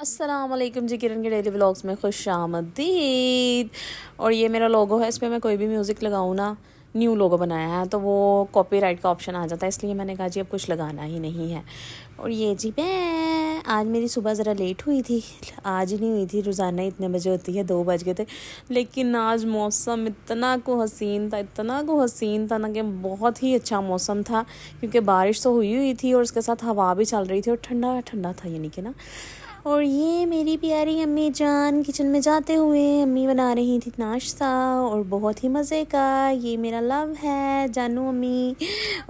अस्सलाम वालेकुम जी, किरण के डेली व्लॉग्स में खुश आमदीद। और ये मेरा लोगो है, इस पर मैं कोई भी म्यूज़िक लगाऊँ ना, न्यू लोगो बनाया है तो वो कॉपीराइट का ऑप्शन आ जाता है, इसलिए मैंने कहा जी अब कुछ लगाना ही नहीं है। और ये जी मैं आज मेरी सुबह ज़रा लेट हुई थी, आज ही नहीं हुई थी, रोज़ाना इतने बजे होती है, 2 बज गए थे। लेकिन आज मौसम इतना को हसीन था, इतना को हसीन था ना कि बहुत ही अच्छा मौसम था, क्योंकि बारिश तो हुई थी और उसके साथ हवा भी चल रही थी और ठंडा ठंडा था, यानी कि ना। और ये मेरी प्यारी अम्मी जान किचन में जाते हुए अम्मी बना रही थी नाश्ता, और बहुत ही मज़े का। ये मेरा लव है जानू अम्मी।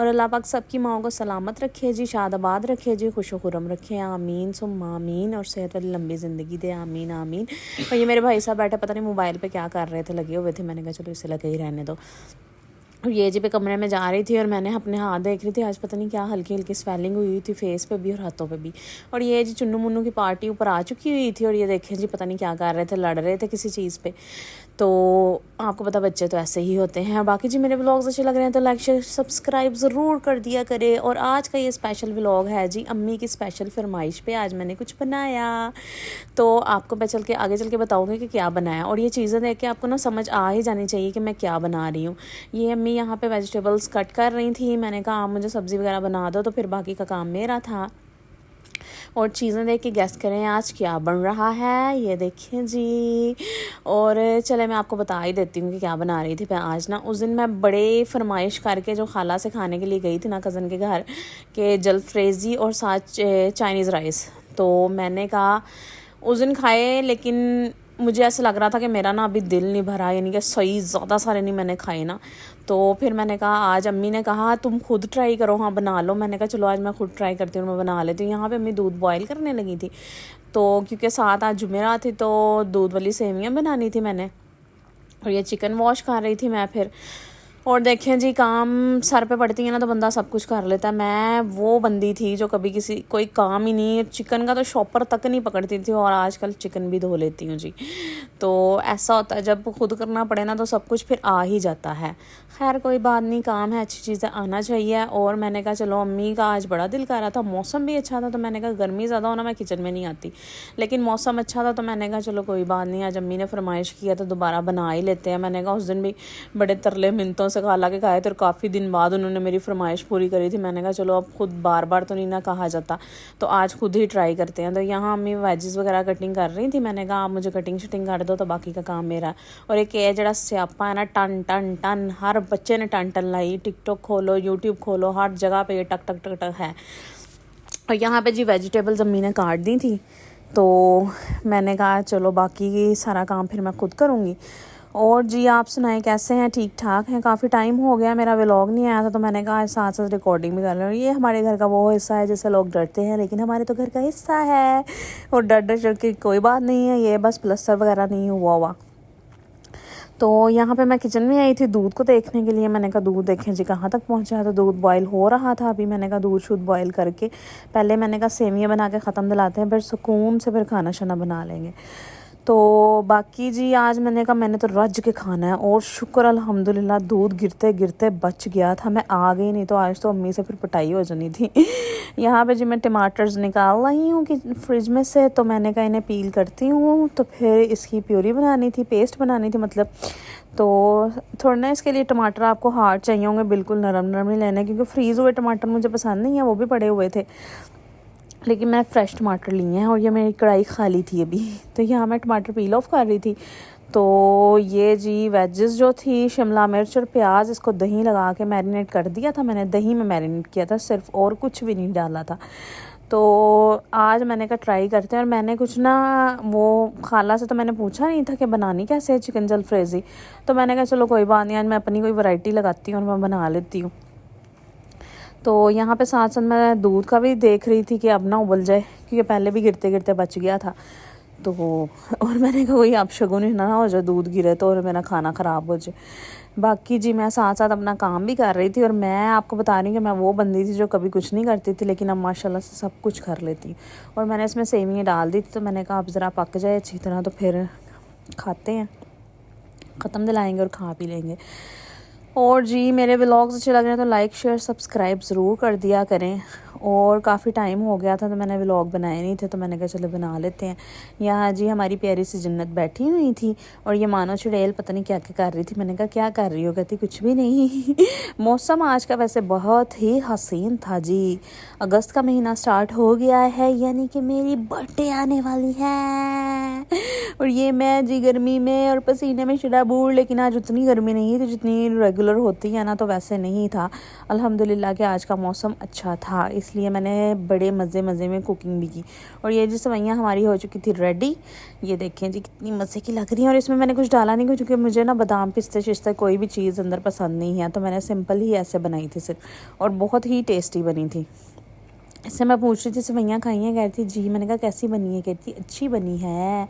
और अल्लाह पाक सबकी माओ को सलामत रखे जी, शादाबाद रखे जी, खुश खुरम रखे, आमीन सुम्मा आमीन। और सेहत वाली लंबी ज़िंदगी दे, आमीन आमीन। और ये मेरे भाई साहब बैठे पता नहीं मोबाइल पे क्या कर रहे थे, लगे हुए थे। मैंने कहा चलो इसे लगे ही रहने दो। और ये जी पे कमरे में जा रही थी और मैंने अपने हाथ देख रही थी, आज पता नहीं क्या हल्की हल्की स्वेलिंग हुई थी फेस पे भी और हाथों पे भी। और ये जी चुन्नू मुन्नू की पार्टी ऊपर आ चुकी हुई थी, और ये देखें जी पता नहीं क्या कर रहे थे, लड़ रहे थे किसी चीज़ पे। तो आपको पता बच्चे तो ऐसे ही होते हैं। और बाकी जी मेरे व्लॉग्स अच्छे लग रहे हैं तो लाइक शेयर सब्सक्राइब ज़रूर कर दिया करें। और आज का ये स्पेशल व्लॉग है जी अम्मी की स्पेशल फरमाइश पे, आज मैंने कुछ बनाया तो आपको मैं आगे चल के बताऊँगी कि क्या बनाया। और ये चीज़ें देख के आपको ना समझ आ ही जानी चाहिए कि मैं क्या बना रही हूँ। ये अम्मी यहाँ पे वेजिटेबल्स कट कर रही थी, मैंने कहा आप मुझे सब्ज़ी वगैरह बना दो, तो फिर बाकी का काम मेरा था। और चीज़ें देख के गेस करें आज क्या बन रहा है, ये देखिए जी। और चले मैं आपको बता ही देती हूँ कि क्या बना रही थी मैं आज ना। उस दिन मैं बड़े फरमाइश करके जो खाला से खाने के लिए गई थी ना कज़न के घर, के जलफ्रेज़ी और साथ चाइनीज़ राइस, तो मैंने कहा उस दिन खाए, लेकिन मुझे ऐसा लग रहा था कि मेरा ना अभी दिल नहीं भरा, यानी कि सही ज़्यादा सारे नहीं मैंने खाए ना। तो फिर मैंने कहा आज अम्मी ने कहा तुम खुद ट्राई करो, हाँ बना लो। मैंने कहा चलो आज मैं खुद ट्राई करती हूँ, मैं बना लेती हूँ। यहाँ पे अम्मी दूध बॉयल करने लगी थी, तो क्योंकि साथ आज जुमेरात थी तो दूध वाली सेवियाँ बनानी थी मैंने। और ये चिकन वॉश कर रही थी मैं फिर। और देखें जी काम सर पे पड़ती है ना तो बंदा सब कुछ कर लेता है। मैं वो बंदी थी जो कभी किसी कोई काम ही नहीं, चिकन का तो शॉपर तक नहीं पकड़ती थी, और आजकल चिकन भी धो लेती हूँ जी। तो ऐसा होता है जब खुद करना पड़े ना तो सब कुछ फिर आ ही जाता है। खैर कोई बात नहीं, काम है, अच्छी चीज़ें आना चाहिए। और मैंने कहा चलो अम्मी का आज बड़ा दिल कर रहा था, मौसम भी अच्छा था, तो मैंने कहा गर्मी ज़्यादा होना मैं किचन में नहीं आती, लेकिन मौसम अच्छा था तो मैंने कहा चलो कोई बात नहीं, आज अम्मी ने फरमाइश किया तो दोबारा बना ही लेते हैं। मैंने कहा उस दिन भी बड़े तरले मिनतों से खाला के खाए थे और काफ़ी दिन बाद उन्होंने मेरी फरमाइश पूरी करी थी। मैंने कहा चलो अब खुद बार बार तो नहीं ना कहा जाता, तो आज खुद ही ट्राई करते हैं। तो यहाँ अम्मी वेजिस वगैरह कटिंग कर रही थी, मैंने कहा आप मुझे कटिंग शटिंग कर दो तो बाकी का काम मेरा। और एक ये जरा स्यापा है ना, टन टन टन, हर बच्चे ने टन टन लाई, टिकटॉक खोलो यूट्यूब खोलो हर जगह पे ये टक टक टक टक है। और यहाँ पे जी वेजिटेबल्स अम्मी ने काट दी थी, तो मैंने कहा चलो बाकी सारा काम फिर मैं खुद करूँगी। और जी आप सुनाएं कैसे हैं, ठीक ठाक हैं? काफ़ी टाइम हो गया मेरा व्लॉग नहीं आया था, तो मैंने कहा साथ साथ रिकॉर्डिंग भी कर रही हूँ। ये हमारे घर का वो हिस्सा है जिससे लोग डरते हैं, लेकिन हमारे तो घर का हिस्सा है, और डर डर के कोई बात नहीं है, ये बस प्लस्तर वगैरह नहीं हुआ। तो यहाँ पे मैं किचन में आई थी दूध को देखने के लिए। मैंने कहा दूध देखें जी कहाँ तक पहुँचा है, तो दूध बॉयल हो रहा था अभी। मैंने कहा दूध शुद्ध बॉयल करके पहले मैंने कहा सेवियाँ बना के ख़त्म दिलाते हैं, फिर सुकून से फिर खाना शाना बना लेंगे। तो बाकी जी आज मैंने कहा मैंने तो रज के खाना है, और शुक्र अल्हम्दुलिल्लाह दूध गिरते गिरते बच गया था, मैं आ गई, नहीं तो आज तो अम्मी से फिर पिटाई हो जानी थी। यहाँ पे जी मैं टमाटर्स निकाल रही हूँ कि फ्रिज में से, तो मैंने कहा इन्हें पील करती हूँ, तो फिर इसकी प्यूरी बनानी थी, पेस्ट बनानी थी मतलब। तो थोड़ा ना इसके लिए टमाटर आपको हार्ड चाहिए होंगे, बिल्कुल नरम नरम नहीं लेने, क्योंकि फ्रीज़ हुए टमाटर मुझे पसंद नहीं है, वो भी पड़े हुए थे, लेकिन मैं फ़्रेश टमाटर लिए हैं। और ये मेरी कढ़ाई खाली थी अभी, तो यहाँ मैं टमाटर पील ऑफ कर रही थी। तो ये जी वेजेस जो थी शिमला मिर्च और प्याज, इसको दही लगा के मैरिनेट कर दिया था मैंने, दही में मैरिनेट किया था सिर्फ, और कुछ भी नहीं डाला था। तो आज मैंने कहा ट्राई करते हैं। और मैंने कुछ ना वो खाला से तो मैंने पूछा नहीं था कि बनानी कैसे है चिकन जलफ्रेज़ी, तो मैंने कहा चलो कोई बात नहीं, आज मैं अपनी कोई वैरायटी लगाती हूँ और मैं बना लेती हूँ। तो यहाँ पे साथ साथ मैं दूध का भी देख रही थी कि अब ना उबल जाए, क्योंकि पहले भी गिरते गिरते बच गया था। तो और मैंने कहा कोई आप शगुन ही ना हो जाए, दूध गिरे तो और मेरा खाना ख़राब हो जाए। बाकी जी मैं साथ साथ अपना काम भी कर रही थी, और मैं आपको बता रही हूँ कि मैं वो बंदी थी जो कभी कुछ नहीं करती थी, लेकिन अब माशाल्लाह से सब कुछ कर लेती। और मैंने इसमें सेवियाँ डाल दी थी, तो मैंने कहा अब ज़रा पक जाए अच्छी तरह तो फिर खाते हैं, ख़त्म दिलाएँगे और खा पी लेंगे। और जी मेरे व्लॉग्स अच्छे लग रहे हैं तो लाइक शेयर सब्सक्राइब ज़रूर कर दिया करें। और काफ़ी टाइम हो गया था तो मैंने व्लॉग बनाए नहीं थे, तो मैंने कहा चलो बना लेते हैं। यहाँ जी हमारी प्यारी सी जन्नत बैठी हुई थी और ये मानो चुड़ैल पता नहीं क्या क्या कर रही थी। मैंने कहा क्या कर रही हो? कहती कुछ भी नहीं। मौसम आज का वैसे बहुत ही हसीन था जी। अगस्त का महीना स्टार्ट हो गया है, यानी कि मेरी बर्थडे आने वाली है और ये मैं जी गर्मी में और पसीने में शराबूर। लेकिन आज उतनी गर्मी नहीं थी जितनी रेगुलर होती है ना, तो वैसे नहीं था। अल्हम्दुलिल्लाह कि आज का मौसम अच्छा था, इसलिए मैंने बड़े मज़े में कुकिंग भी की। और ये जी सेवइयाँ हमारी हो चुकी थी रेडी। ये देखें जी कितनी मज़े की लग रही हैं। और इसमें मैंने कुछ डाला नहीं क्योंकि मुझे ना बादाम पिस्ते शिस्ते कोई भी चीज़ अंदर पसंद नहीं है, तो मैंने सिंपल ही ऐसे बनाई थी सिर्फ, और बहुत ही टेस्टी बनी थी। इससे मैं पूछ रही थी सेवइयाँ खाई हैं? कहती जी। मैंने कहा कैसी बनी है? कहती अच्छी बनी है।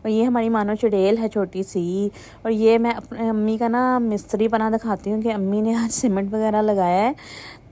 और ये हमारी मानो चुड़ैल है छोटी सी। और ये मैं अपने अम्मी का ना मिस्त्री पना दिखाती हूँ कि अम्मी ने आज सीमेंट वगैरह लगाया है,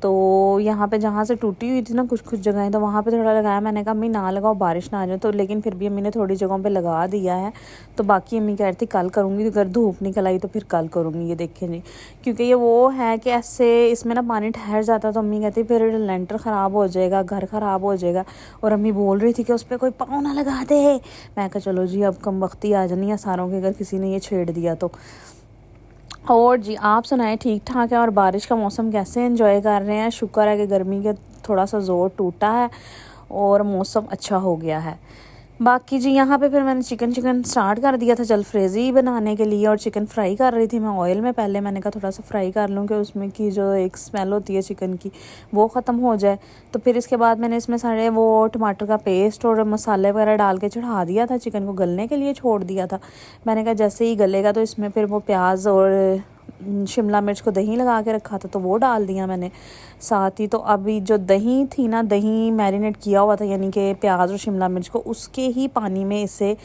तो यहाँ पे जहाँ से टूटी हुई थी ना कुछ जगहें, तो वहाँ पे थोड़ा लगाया। मैंने कहा अम्मी ना लगाओ, बारिश ना आ जाए, तो लेकिन फिर भी अम्मी ने थोड़ी जगहों पे लगा दिया है। तो बाकी अम्मी कह रही थी कल करूँगी, अगर धूप निकल आई तो फिर कल करूँगी। ये देखें जी, क्योंकि ये वो है कि ऐसे इसमें ना पानी ठहर जाता, तो अम्मी कहती फिर लेंटर ख़राब हो जाएगा, घर ख़राब हो जाएगा। और अम्मी बोल रही थी कि उस पर कोई पाँव ना लगा दे। मैं कहा चलो जी अब कम वक्ती आ जानी है सारों की, अगर किसी ने ये छेड़ दिया तो। और जी आप सुनाएं, ठीक ठाक है? और बारिश का मौसम कैसे एंजॉय कर रहे हैं? शुक्र है कि गर्मी के थोड़ा सा ज़ोर टूटा है और मौसम अच्छा हो गया है। बाकी जी यहाँ पे फिर मैंने चिकन स्टार्ट कर दिया था जलफ्रेज़ी बनाने के लिए, और चिकन फ्राई कर रही थी मैं ऑयल में पहले। मैंने कहा थोड़ा सा फ्राई कर लूँ कि उसमें की जो एक स्मेल होती है चिकन की वो ख़त्म हो जाए। तो फिर इसके बाद मैंने इसमें सारे वो टमाटर का पेस्ट और मसाले वगैरह डाल के चढ़ा दिया था, चिकन को गलने के लिए छोड़ दिया था। मैंने कहा जैसे ही गलेगा तो इसमें फिर वो प्याज और शिमला मिर्च को दही लगा के रखा था तो वो डाल दिया मैंने साथ ही। तो अभी जो दही थी ना, दही मैरिनेट किया हुआ था यानी कि प्याज और शिमला मिर्च को, उसके ही पानी में इसे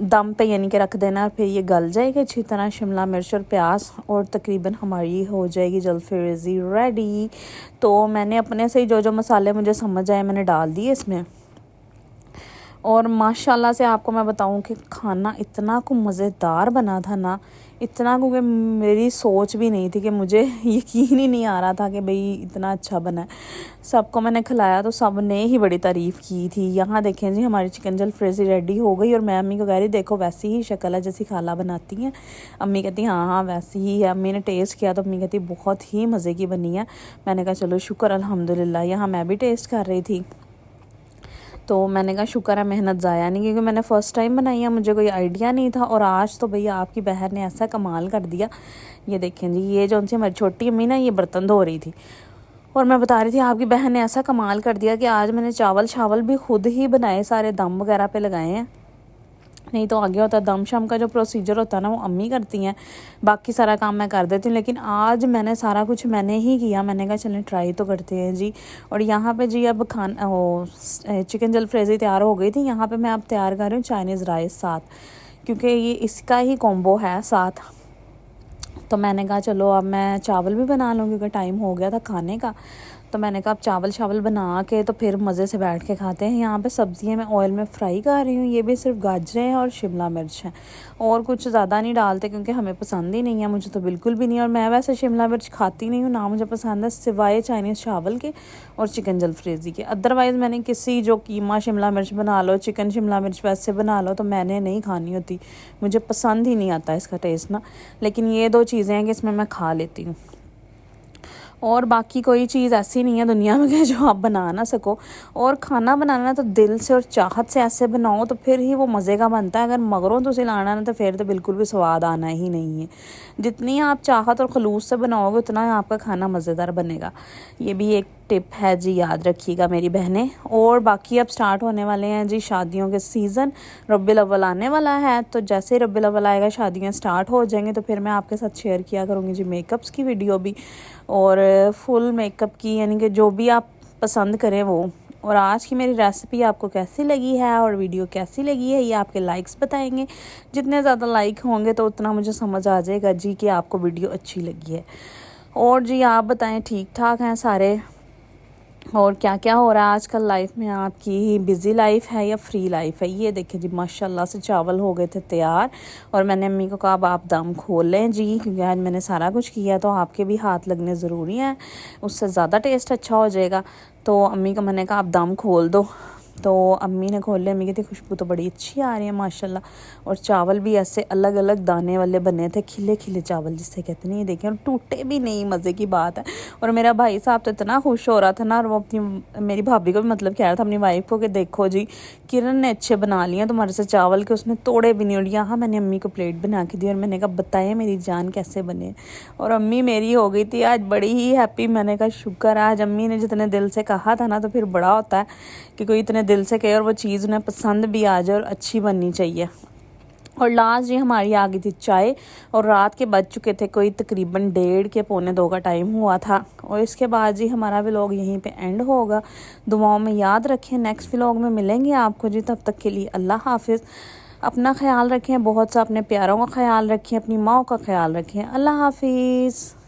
दम पे यानी कि रख देना, फिर ये गल जाएगी अच्छी तरह शिमला मिर्च और प्याज, और तकरीबन हमारी हो जाएगी जलफ्रेज़ी रेडी। तो मैंने अपने से ही जो जो मसाले मुझे समझ आए मैंने डाल दिए इसमें। और माशाल्लाह से आपको मैं बताऊं कि खाना इतना को मज़ेदार बना था ना, इतना को कि मेरी सोच भी नहीं थी, कि मुझे यकीन ही नहीं आ रहा था कि भाई इतना अच्छा बना है। सबको मैंने खिलाया तो सब ने ही बड़ी तारीफ़ की थी। यहाँ देखें जी हमारी चिकन जलफ्रेज़ी रेडी हो गई, और मैं अम्मी को कह रही देखो वैसी ही शक्ल है जैसी खाला बनाती हैं। अम्मी कहती हाँ हाँ वैसी ही है। अम्मी ने टेस्ट किया तो अम्मी कहती बहुत ही मज़े की बनी है। मैंने कहा चलो शुक्र अल्हम्दुलिल्लाह। यहाँ मैं भी टेस्ट कर रही थी तो मैंने कहा शुक्र है मेहनत ज़ाया नहीं, क्योंकि मैंने फ़र्स्ट टाइम बनाई है, मुझे कोई आइडिया नहीं था। और आज तो भैया आपकी बहन ने ऐसा कमाल कर दिया। ये देखें जी, ये जो उनसे हमारी छोटी अम्मी ना ये बर्तन धो रही थी, और मैं बता रही थी आपकी बहन ने ऐसा कमाल कर दिया कि आज मैंने चावल भी खुद ही बनाए, सारे दम वगैरह पे लगाए हैं। नहीं तो आगे होता है दम शम का जो प्रोसीजर होता है ना वो अम्मी करती हैं, बाकी सारा काम मैं कर देती हूँ। लेकिन आज मैंने सारा कुछ मैंने ही किया। मैंने कहा चलें ट्राई तो करते हैं जी। और यहाँ पे जी अब चिकन जलफ्रेज़ी तैयार हो गई थी। यहाँ पे मैं अब तैयार कर रही हूँ चाइनीज़ राइस साथ, क्योंकि ये इसका ही कॉम्बो है साथ। तो मैंने कहा चलो अब मैं चावल भी बना लूँ क्योंकि टाइम हो गया था खाने का। तो मैंने कहा अब चावल बना के तो फिर मज़े से बैठ के खाते हैं। यहाँ पे सब्ज़ियाँ मैं ऑयल में फ्राई कर रही हूँ। ये भी सिर्फ गाजरें हैं और शिमला मिर्च हैं, और कुछ ज़्यादा नहीं डालते क्योंकि हमें पसंद ही नहीं है, मुझे तो बिल्कुल भी नहीं। और मैं वैसे शिमला मिर्च खाती नहीं हूँ ना, मुझे पसंद है सिवाय चाइनीज़ चावल के और चिकन जलफ्रेज़ी के। अदरवाइज़ मैंने किसी जो कीमा शिमला मिर्च बना लो, चिकन शिमला मिर्च वैसे बना लो, तो मैंने नहीं खानी होती, मुझे पसंद ही नहीं आता इसका टेस्ट ना। लेकिन ये दो चीज़ें हैं कि इसमें मैं खा लेती हूँ, और बाकी कोई चीज़ ऐसी नहीं है दुनिया में कि जो आप बना ना सको। और खाना बनाना तो दिल से और चाहत से ऐसे बनाओ तो फिर ही वो मज़े का बनता है। अगर मगरों तो लाना ना तो फिर तो बिल्कुल भी स्वाद आना ही नहीं है। जितनी आप चाहत और खलूस से बनाओगे उतना आपका खाना मज़ेदार बनेगा। ये भी एक टिप है जी, याद रखिएगा मेरी बहनें। और बाकी अब स्टार्ट होने वाले हैं जी शादियों के सीज़न, रब्बिल अव्वल आने वाला है। तो जैसे ही रब्बिल अव्वल आएगा शादियाँ स्टार्ट हो जाएंगी, तो फिर मैं आपके साथ शेयर किया करूँगी जी मेकअप्स की वीडियो भी, और फुल मेकअप की, यानी कि जो भी आप पसंद करें वो। और आज की मेरी रेसिपी आपको कैसी लगी है और वीडियो कैसी लगी है, ये आपके लाइक्स बताएंगे। जितने ज़्यादा लाइक होंगे तो उतना मुझे समझ आ जाएगा जी कि आपको वीडियो अच्छी लगी है। और जी आप बताएं ठीक ठाक हैं सारे? और क्या क्या हो रहा है आजकल लाइफ में आपकी, बिज़ी लाइफ है या फ्री लाइफ है। ये देखिए जी, माशाल्लाह से चावल हो गए थे तैयार और मैंने अम्मी को कहा अब आप दम खोल लें जी, क्योंकि आज मैंने सारा कुछ किया तो आपके भी हाथ लगने ज़रूरी हैं, उससे ज़्यादा टेस्ट अच्छा हो जाएगा। तो अम्मी को मैंने कहा आप दम खोल दो, तो अम्मी ने खोल लिया। अम्मी कहती खुशबू तो बड़ी अच्छी आ रही है माशाल्लाह। और चावल भी ऐसे अलग अलग दाने वाले बने थे, खिले खिले चावल जिससे कहते नहीं, देखें और टूटे भी नहीं, मज़े की बात है। और मेरा भाई साहब तो इतना खुश हो रहा था ना, और वो अपनी मेरी भाभी को भी मतलब कह रहा था अपनी वाइफ को कि देखो जी किरण ने अच्छे बना लिए तुम्हारे से चावल के, उसने तोड़े भी नहीं। और यहाँ मैंने अम्मी को प्लेट बना के दी और मैंने कहा बताएं मेरी जान कैसे बने। और अम्मी मेरी हो गई थी आज बड़ी ही हैप्पी। मैंने कहा शुक्र आज अम्मी ने जितने दिल से कहा था ना, तो फिर बड़ा होता है कि कोई इतने दिल से कहे और वो चीज़ उन्हें पसंद भी आ जाए और अच्छी बननी चाहिए। और लास्ट जी हमारी आ गई थी चाय, और रात के बज चुके थे कोई तकरीबन 1:30 के 1:45 का टाइम हुआ था। और इसके बाद जी हमारा व्लॉग यहीं पे एंड होगा। दुआओं में याद रखें, नेक्स्ट व्लॉग में मिलेंगे आपको जी, तब तक के लिए अल्लाह हाफिज़। अपना ख्याल रखें, बहुत सा अपने प्यारों का ख्याल रखें, अपनी माँ का ख्याल रखें। अल्लाह हाफिज़।